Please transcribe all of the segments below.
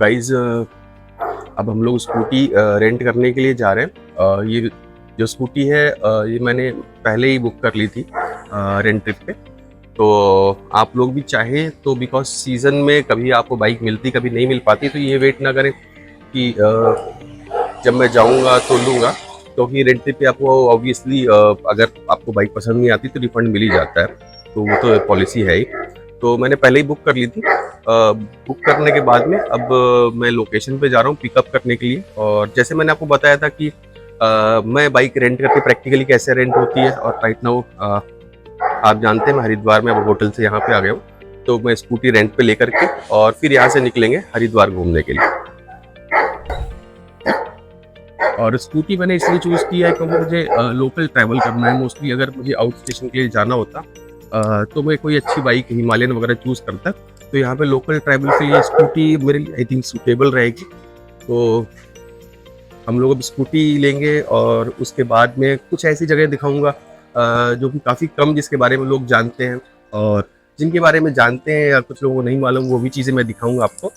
Guys अब हम लोग स्कूटी रेंट करने के लिए जा रहे हैं। ये जो स्कूटी है ये मैंने पहले ही बुक कर ली थी रेंट ट्रिप पे। तो आप लोग भी चाहें तो बिकॉज सीज़न में कभी आपको बाइक मिलती कभी नहीं मिल पाती, तो ये वेट ना करें कि जब मैं जाऊंगा तो लूँगा, क्योंकि रेंट ट्रिप पे आपको ऑब्वियसली अगर आपको बाइक पसंद नहीं आती तो रिफंड मिल ही जाता है, तो वो तो पॉलिसी है ही। तो मैंने पहले ही बुक कर ली थी। बुक करने के बाद में अब मैं लोकेशन पे जा रहा हूँ पिकअप करने के लिए। और जैसे मैंने आपको बताया था कि मैं बाइक रेंट करके प्रैक्टिकली कैसे रेंट होती है, और राइट नाउ आप जानते हैं मैं हरिद्वार में अब होटल से यहाँ पे आ गया हूँ, तो मैं स्कूटी रेंट पे लेकर के और फिर यहाँ से निकलेंगे हरिद्वार घूमने के लिए। और स्कूटी मैंने इसलिए चूज़ किया है क्योंकि मुझे लोकल ट्रैवल करना है मोस्टली। अगर मुझे आउट स्टेशन के लिए जाना होता तो मैं कोई अच्छी बाइक हिमालयन वगैरह चूज़ करता, तो यहाँ पे लोकल ट्रैवल के लिए स्कूटी मेरे लिए आई थिंक सूटेबल रहेगी। तो हम लोग अब स्कूटी लेंगे और उसके बाद में कुछ ऐसी जगह दिखाऊंगा जो कि काफ़ी कम जिसके बारे में लोग जानते हैं, और जिनके बारे में जानते हैं या कुछ लोगों को नहीं मालूम वो भी चीज़ें मैं दिखाऊंगा आपको।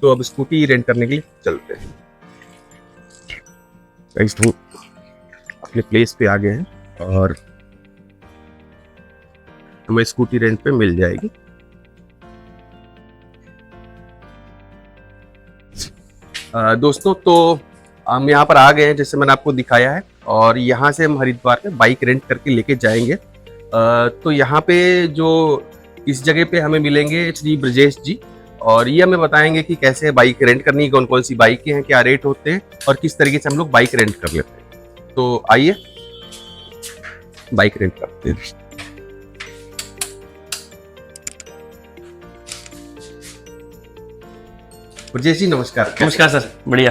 तो अब स्कूटी रेंट करने के लिए चलते हैं। गाइस तो अपने प्लेस पे आ गए हैं और हमें स्कूटी रेंट पे मिल जाएगी। दोस्तों तो हम यहाँ पर आ गए हैं जैसे मैंने आपको दिखाया है, और यहाँ से हम हरिद्वार में बाइक रेंट करके लेके जाएंगे। तो यहाँ पे जो इस जगह पे हमें मिलेंगे श्री ब्रजेश जी, और ये हमें बताएंगे कि कैसे बाइक रेंट करनी है, कौन कौन सी बाइकें हैं, क्या रेट होते हैं और किस तरीके से हम लोग बाइक रेंट कर लेते हैं। तो आइए बाइक रेंट करते हैं। ब्रजेश जी नमस्कार। नमस्कार सर, बढ़िया।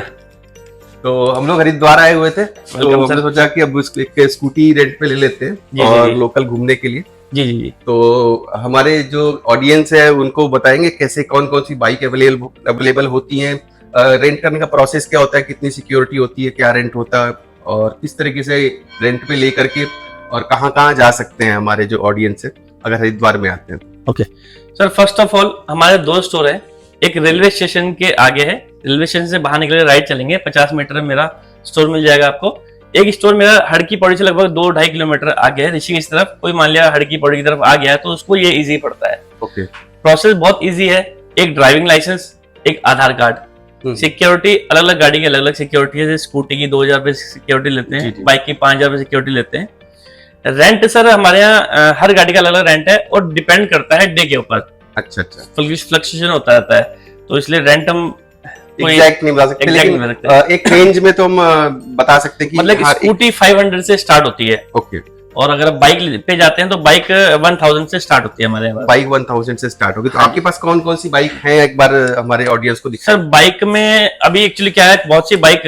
तो हम लोग हरिद्वार आए हुए थे, तो हमने सोचा कि अब एक स्कूटी रेंट पे ले लेते हैं और लोकल घूमने के लिए। जी जी जी। तो हमारे जो ऑडियंस है उनको बताएंगे कैसे कौन कौन सी बाइक अवेलेबल होती हैं, रेंट करने का प्रोसेस क्या होता है, कितनी सिक्योरिटी होती है, क्या रेंट होता है, और किस तरीके से रेंट पे ले करके और कहाँ कहाँ जा सकते हैं हमारे जो ऑडियंस है अगर हरिद्वार में आते हैं। Okay sir, first of all हमारे दो स्टोर है। एक रेलवे स्टेशन के आगे है, रेलवे स्टेशन से बाहर निकले राइट चलेंगे 50 मीटर में मेरा स्टोर मिल जाएगा आपको। एक स्टोर मेरा हड़की पौड़ी से लगभग 2-2.5 किलोमीटर आगे है, ऋषिकेश तरफ। कोई मान लिया हड़की पौड़ी की तरफ आ गया है तो उसको ये इजी पड़ता है। ओके, प्रोसेस बहुत इजी है। एक ड्राइविंग लाइसेंस, एक आधार कार्ड, सिक्योरिटी अलग अलग गाड़ी की अलग अलग सिक्योरिटी है। जैसे स्कूटी की 2000 रुपए सिक्योरिटी लेते हैं, बाइक की 5000 रुपए सिक्योरिटी लेते हैं। रेंट सर हमारे यहाँ हर गाड़ी का अलग अलग रेंट है और डिपेंड करता है डे के ऊपर। अच्छा, फ्लक्चुएशन होता रहता है, तो इसलिए रेंट हम एग्जैक्ट नहीं बता सकते, लेकिन एक रेंज में तो हम बता सकते हैं कि मतलब स्कूटी 500 से स्टार्ट होती है। ओके, और अगर आप बाइक पे जाते हैं तो बाइक 1000 से स्टार्ट होती है हमारे यहाँ। बाइक 1000 से स्टार्ट होगी। तो आपके पास कौन कौन सी बाइक है, एक बार हमारे ऑडियंस को दिखा। सर बाइक में अभी एक्चुअली क्या है, बहुत सी बाइक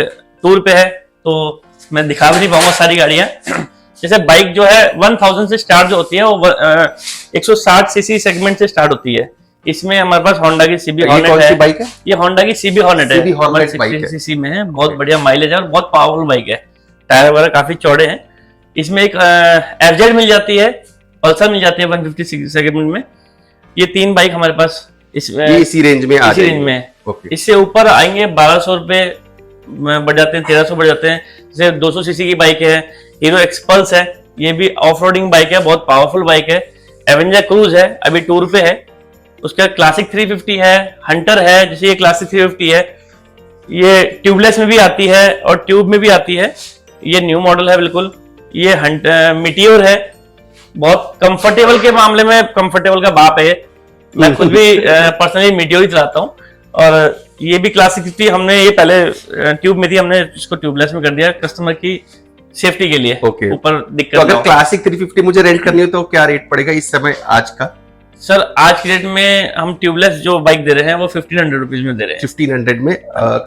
टूर पे है तो मैं दिखा भी नहीं पाऊंगा सारी गाड़ियां। जैसे बाइक जो है 1000 से स्टार्ट जो होती है वो 160 सीसी सेगमेंट से स्टार्ट होती है। इसमें हमारे पास होंडा की सीबी हॉर्नेट है। कौन सी बाइक है? ये होंडा की सीबी हॉर्नेट है। सीबी हॉर्नेट बाइक है, सीसी में है, बहुत बढ़िया माइलेज है और बहुत पावरफुल बाइक है। टायर वगैरह काफी चौड़े हैं। इसमें एक एफजेड मिल जाती है, पल्सर मिल जाती है 150 सेगमेंट में। ये 3 बाइक हमारे पास इसमें इसी रेंज में इससे ऊपर आएंगे 1200 रुपए बढ़ जाते हैं, 1300 बढ़ जाते हैं। जैसे 200 सीसी की बाइक है, हीरो एक्सपल्स है, ये भी ऑफ रोडिंग बाइक है, बहुत पावरफुल बाइक है। एवेंजर क्रूज है, अभी टूर पे है। उसका क्लासिक 350 है, हंटर है। जैसे ये क्लासिक 350 है, ये ट्यूबलेस में भी आती है और ट्यूब में भी आती है। ये न्यू मॉडल है बिल्कुल। ये मीटियोर है, बहुत कंफर्टेबल के मामले में कंफर्टेबल का बाप है। मैं खुद भी पर्सनली मीटियोर ही चलाता हूँ। और ये भी क्लासिक 350 हमने ये पहले ट्यूब में थी, हमने इसको ट्यूबलेस में कर दिया कस्टमर की सेफ्टी के लिए। ऊपर दिक्कत। तो अगर क्लासिक 350 मुझे रेंट करनी हो तो क्या रेट पड़ेगा इस समय आज का? सर आज की डेट में हम ट्यूबलेस जो बाइक दे रहे हैं वो 1500 रुपीज में दे रहे हैं। 1500 में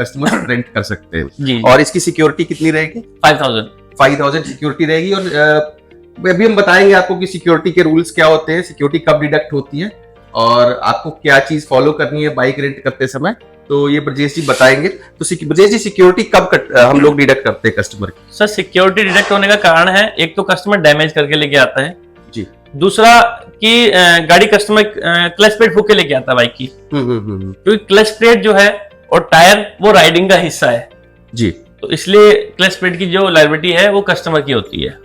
कस्टमर रेंट कर सकते हैं जी। और इसकी सिक्योरिटी कितनी रहेगी? 5000 सिक्योरिटी रहेगी। और अभी हम बताएंगे आपको कि सिक्योरिटी के रूल्स क्या होते हैं, सिक्योरिटी कब डिडक्ट होती है और आपको क्या चीज फॉलो करनी है बाइक रेंट करते समय, तो ये ब्रजेश जी बताएंगे। तो ब्रजेश जी सिक्योरिटी कब हम लोग डिडक्ट करते हैं कस्टमर की? सर सिक्योरिटी डिडक्ट होने का कारण है, एक तो कस्टमर डैमेज करके लेके आता है जी, दूसरा कि गाड़ी कस्टमर क्लच प्लेट फूक के लेके आता है बाइक की। क्योंकि क्लच प्लेट जो है और टायर वो राइडिंग का हिस्सा है, जी। तो इसलिए क्लच प्लेट की जो लायबिलिटी है वो कस्टमर की होती है।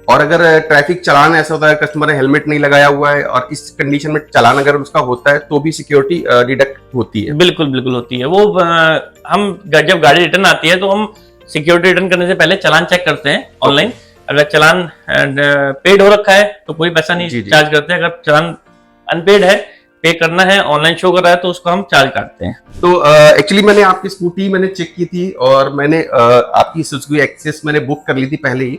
और अगर ट्रैफिक चालान ऐसा होता है, कस्टमर ने हेलमेट नहीं लगाया हुआ है और इस कंडीशन में चालान अगर उसका होता है तो भी सिक्योरिटी डिडक्ट होती है। बिल्कुल बिल्कुल होती है वो। हम जब गाड़ी रिटर्न आती है तो हम सिक्योरिटी रिटर्न करने से पहले चालान चेक करते हैं ऑनलाइन। अगर चालान पेड हो रखा है तो कोई पैसा नहीं जी, जी। चार्ज करते हैं। अगर चालान अनपेड है, पे करना है, ऑनलाइन शो कर रहा है, तो उसको हम चार्ज काटते हैं। तो एक्चुअली मैंने आपकी स्कूटी मैंने चेक की थी और मैंने आपकी सुजुकी एक्सेस मैंने बुक कर ली थी पहले ही।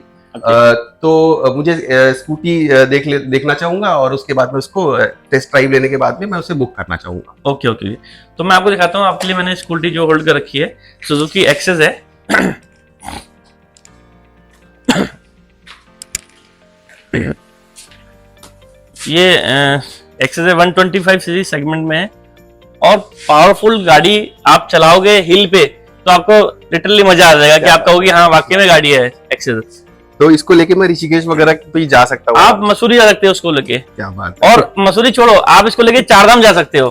तो मुझे स्कूटी देखना चाहूंगा और उसके बाद में उसको टेस्ट ड्राइव लेने के बाद में मैं उसे बुक करना चाहूंगा। ओके ओके, तो मैं आपको दिखाता हूँ। आपके लिए मैंने स्कूटी जो होल्ड कर रखी है सुजुकी एक्सेस है। ये एक्सेस है 125 सीसी सेगमेंट में है और पावरफुल गाड़ी आप चलाओगे हिल पे तो आपको लिटरली मजा आ जाएगा कि आप कहोगे हाँ वाकई में गाड़ी है एक्सेस। तो इसको लेके मैं ऋषिकेश वगैरह पे जा सकता हूँ? आप मसूरी जा सकते हो उसको लेके। क्या बात है। और मसूरी छोड़ो, आप इसको लेके चारधाम जा सकते हो।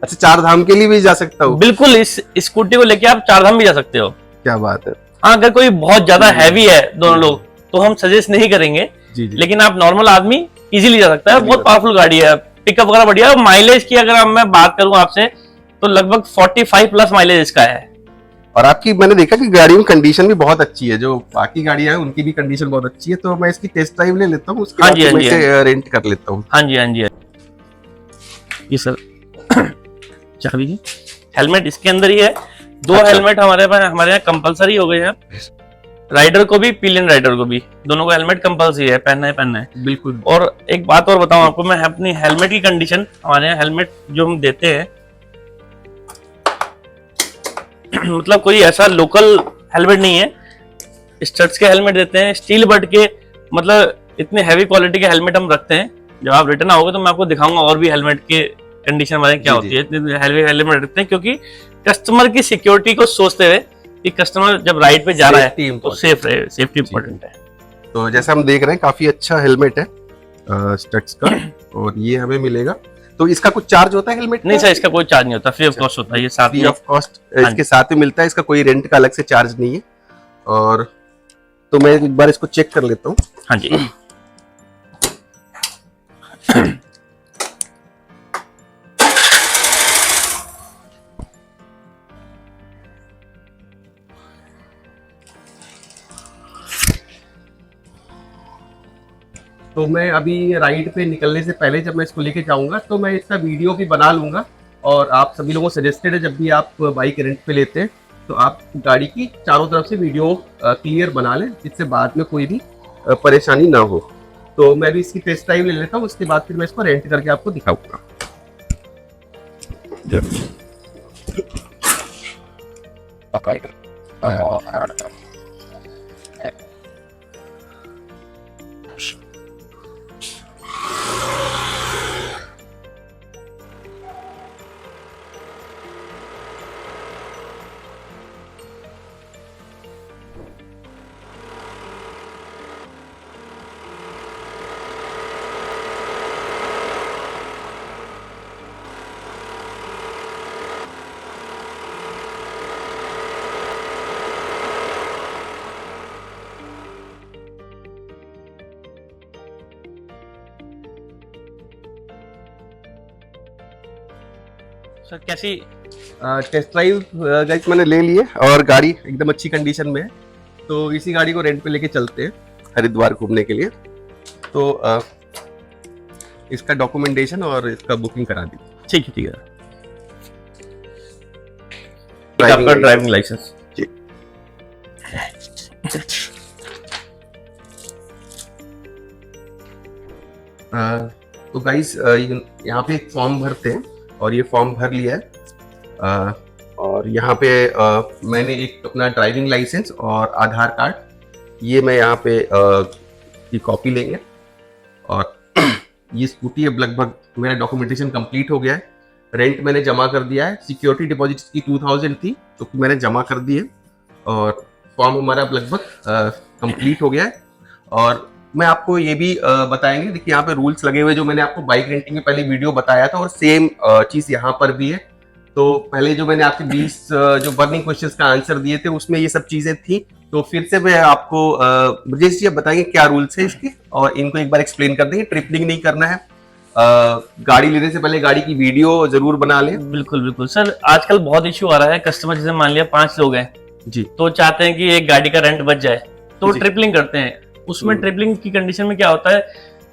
अच्छा, चार धाम के लिए भी जा सकता हूँ? बिल्कुल, इस स्कूटी को लेके आप चारधाम भी जा सकते हो। क्या बात है। हाँ, अगर कोई बहुत ज्यादा हैवी है दोनों लोग तो हम सजेस्ट नहीं करेंगे, जी, जी। लेकिन आप नॉर्मल आदमी इजीली जा सकता है। बहुत पावरफुल गाड़ी है, पिकअप वगैरह बढ़िया है। माइलेज की अगर मैं बात करूं आपसे तो लगभग 45 प्लस माइलेज इसका है। और आपकी मैंने देखा कि गाड़ी में कंडीशन भी बहुत अच्छी है, जो बाकी गाड़ियां हैं उनकी भी कंडीशन बहुत अच्छी है। तो मैं इसकी टेस्ट ड्राइव ले लेता हूँ, उसके हाँ बाद जी, हाँ मैं जी, इसे रेंट कर लेता हूँ। हाँ जी हाँ जी। ये सर चाबी की हेलमेट इसके अंदर ही है। दो अच्छा। हेलमेट हमारे यहाँ कंपलसरी हो गए हैं। राइडर को भी, पिलियन राइडर को भी, दोनों को हेलमेट कंपलसरी है, पहनना है। बिल्कुल। और एक बात और बताऊं आपको, मैं अपनी हेलमेट की कंडीशन, हमारे यहाँ हेलमेट जो हम देते हैं मतलब कोई ऐसा लोकल हेलमेट नहीं है। स्टड्स के हेलमेट देते हैं, स्टील बड के, मतलब इतने हैवी क्वालिटी के हेलमेट हम रखते हैं। जब आप रिटर्न आओगे तो मैं आपको दिखाऊंगा और भी हेलमेट के कंडीशन हमारे क्या होती है। इतने हैवी हेलमेट रखते हैं क्योंकि कस्टमर की सिक्योरिटी को सोचते हुए कि कस्टमर जब राइड पे जा रहा है तो सेफ रहे, सेफ्टी इंपॉर्टेंट है। तो जैसा हम देख रहे हैं काफी अच्छा हेलमेट है स्टड्स का, और ये हमें मिलेगा। तो इसका कुछ चार्ज होता है हेलमेट? नहीं सर, इसका कोई चार्ज नहीं होता, फ्री ऑफ कॉस्ट होता है। ये साथ फ्री में ऑफ कॉस्ट इसके साथ में मिलता है, इसका कोई रेंट का अलग से चार्ज नहीं है। और तो मैं एक बार इसको चेक कर लेता हूँ। हाँ जी। तो मैं अभी राइड पे निकलने से पहले जब मैं इसको लेके जाऊंगा तो मैं इसका वीडियो भी बना लूंगा। और आप सभी लोगों को सजेस्टेड है, जब भी आप बाइक रेंट पे लेते हैं तो आप गाड़ी की चारों तरफ से वीडियो क्लियर बना लें, जिससे बाद में कोई भी परेशानी ना हो। तो मैं भी इसकी टेस्ट ड्राइव ले लेता हूँ, उसके बाद फिर मैं इसको रेंट करके आपको दिखाऊंगा। सर कैसी टेस्ट ड्राइव गाइस मैंने ले लिए और गाड़ी एकदम अच्छी कंडीशन में है। तो इसी गाड़ी को रेंट पे लेके चलते हैं हरिद्वार घूमने के लिए। तो इसका डॉक्यूमेंटेशन और इसका बुकिंग करा दी। ठीक है, ठीक है। आपका ड्राइविंग लाइसेंस। जी। तो गाइस यहाँ पे एक फॉर्म भरते हैं और ये फॉर्म भर लिया है। और यहाँ पे मैंने एक अपना ड्राइविंग लाइसेंस और आधार कार्ड, ये मैं यहाँ पे की कॉपी लेंगे। और ये स्कूटी अब लगभग मेरा डॉक्यूमेंटेशन कंप्लीट हो गया है। रेंट मैंने जमा कर दिया है, सिक्योरिटी डिपॉजिट की 2000 थी तो मैंने जमा कर दी है। और फॉर्म हमारा अब लगभग कंप्लीट हो गया है। और मैं आपको ये भी बताएंगे, देखिए यहाँ पे रूल्स लगे हुए जो मैंने आपको बाइक रेंटिंग में पहले वीडियो बताया था, और सेम चीज़ यहाँ पर भी है। तो पहले जो मैंने आपके 20 जो बर्निंग क्वेश्चंस का आंसर दिए थे उसमें ये सब चीजें थी। तो फिर से मैं आपको ब्रजेश जी आप बताएंगे क्या रूल्स है इसके, और इनको एक बार एक्सप्लेन कर देंगे। ट्रिपलिंग नहीं करना है, गाड़ी लेने से पहले गाड़ी की वीडियो जरूर बना लें। बिल्कुल बिल्कुल सर, आजकल बहुत इश्यू आ रहा है। कस्टमर जैसे मान लिया 5 लोग हैं जी तो चाहते हैं कि एक गाड़ी का रेंट बच जाए, तो जी। ट्रिपलिंग करते हैं। उसमें ट्रिपलिंग की कंडीशन में क्या होता है,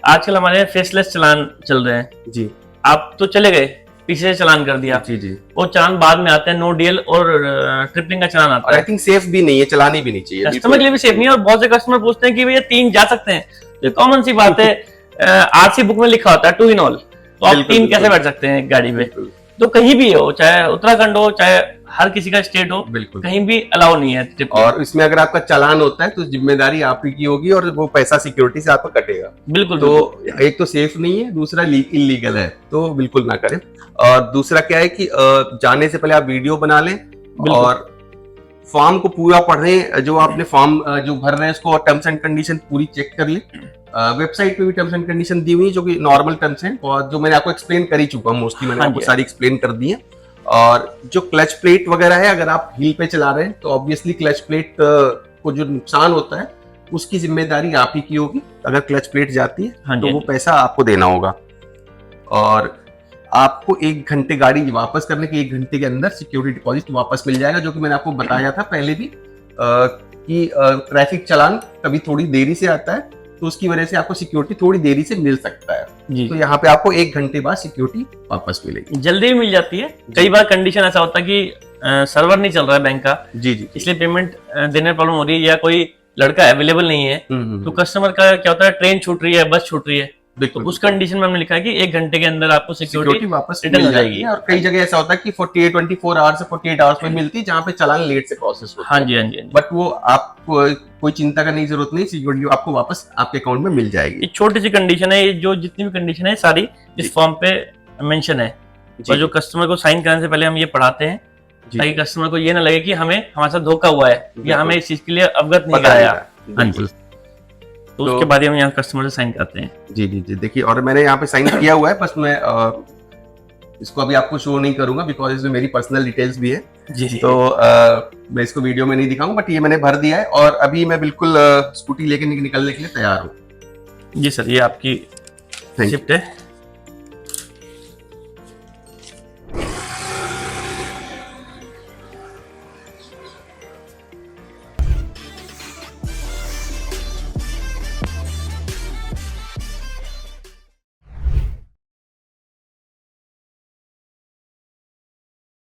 आजकल हमारे यहाँ फेसलेस चालान चल रहे हैं। जी आप तो चले गए, पीछे से चालान कर दिया, जी जी। वो चालान बाद में आते हैं, नो डीएल और ट्रिपलिंग का चालान और आता आई है। थिंक सेफ भी नहीं है, चलानी भी नहीं चाहिए। कस्टमर के लिए भी सेफ नहीं है, और बहुत से कस्टमर पूछते हैं कि भैया 3 जा सकते हैं, तो कॉमन सी बात है। आरसी बुक में लिखा होता है 2 इन ऑल, तो आप बिल्कुल, 3 कैसे बिल्कुल। बैठ सकते हैं एक गाड़ी में? बिल्कुल तो कहीं भी हो, चाहे उत्तराखंड हो, चाहे हर किसी का स्टेट हो, बिल्कुल। कहीं भी अलाउ नहीं है ट्रिपलिंग। और इसमें अगर आपका चालान होता है तो जिम्मेदारी आप ही की होगी, और वो पैसा सिक्योरिटी से आपका कटेगा। बिल्कुल तो बिल्कुल। एक तो सेफ नहीं है, दूसरा इलीगल है, तो बिल्कुल ना करें। और दूसरा क्या है कि जाने से पहले आप वीडियो बना लें और फॉर्म को पूरा पढ़ें। जो आपने फॉर्म जो भर रहे हैं उसको टर्म्स एंड कंडीशन पूरी चेक कर लें। वेबसाइट पे भी टर्म्स एंड कंडीशन दी हुई है जो कि नॉर्मल टर्म्स हैं, और जो मैंने आपको एक्सप्लेन कर ही चुका हूँ, मोस्टली मैंने हाँ आपको जी। सारी एक्सप्लेन कर दी है। और जो क्लच प्लेट वगैरह है, अगर आप व्हील पे चला रहे हैं तो ऑब्वियसली क्लच प्लेट को जो नुकसान होता है उसकी जिम्मेदारी आप ही की होगी। अगर क्लच प्लेट जाती है हाँ जी, तो हाँ वो जी। पैसा आपको देना होगा। और आपको 1 घंटे गाड़ी वापस करने के 1 घंटे के अंदर सिक्योरिटी डिपॉजिट वापस मिल जाएगा, जो कि मैंने आपको बताया था पहले भी कि ट्रैफिक चालान कभी थोड़ी देरी से आता है, तो उसकी वजह से आपको सिक्योरिटी थोड़ी देरी से मिल सकता है। जी, तो यहाँ पे आपको 1 घंटे बाद सिक्योरिटी वापस मिलेगी। जल्दी भी मिल जाती है। कई बार कंडीशन ऐसा होता है कि सर्वर नहीं चल रहा है बैंक का, जी जी। इसलिए पेमेंट देने में प्रॉब्लम हो रही है, या कोई लड़का अवेलेबल नहीं है, तो कस्टमर का क्या होता है, ट्रेन छूट रही है, बस छूट रही है, तो बिल्कुल उस कंडीशन में हमने लिखा है कि 1 घंटे के अंदर आपको सिक्योरिटी सिक्योरिटी वापस रिटर्न मिल हो जाएगी। जाएगी। और कई जगह ऐसा होता है कि 24 आवर्स से 48 आवर्स में मिलती है, जहाँ पे चालान लेट से प्रोसेस होता हाँ है। जी, हाँ जी, हाँ जी। बट वो आपको कोई चिंता करने की जरूरत नहीं, सिक्योरिटी आपको वापस आपके अकाउंट में मिल जाएगी। ये छोटी सी कंडीशन है, ये जो जितनी भी कंडीशन है सारी इस फॉर्म पे मेंशन है। और जो कस्टमर को साइन करने से पहले हम ये पढ़ाते हैं, ताकि कस्टमर को ये ना लगे कि हमारे साथ धोखा हुआ है, या हमें इस चीज के लिए अवगत नहीं कराया। हाँ जी। तो उसके बाद ही हम यहाँ कस्टमर से साइन करते हैं। जी जी जी। देखिए, और मैंने यहाँ पे साइन किया हुआ है, बस मैं इसको अभी आपको शो नहीं करूंगा बिकॉज इसमें मेरी पर्सनल डिटेल्स भी है। जी जी। तो मैं इसको वीडियो में नहीं दिखाऊंगा, बट ये मैंने भर दिया है और अभी मैं बिल्कुल स्कूटी लेके निकलने के लिए तैयार हूँ। जी सर, ये आपकी Thank you. शिफ्ट है।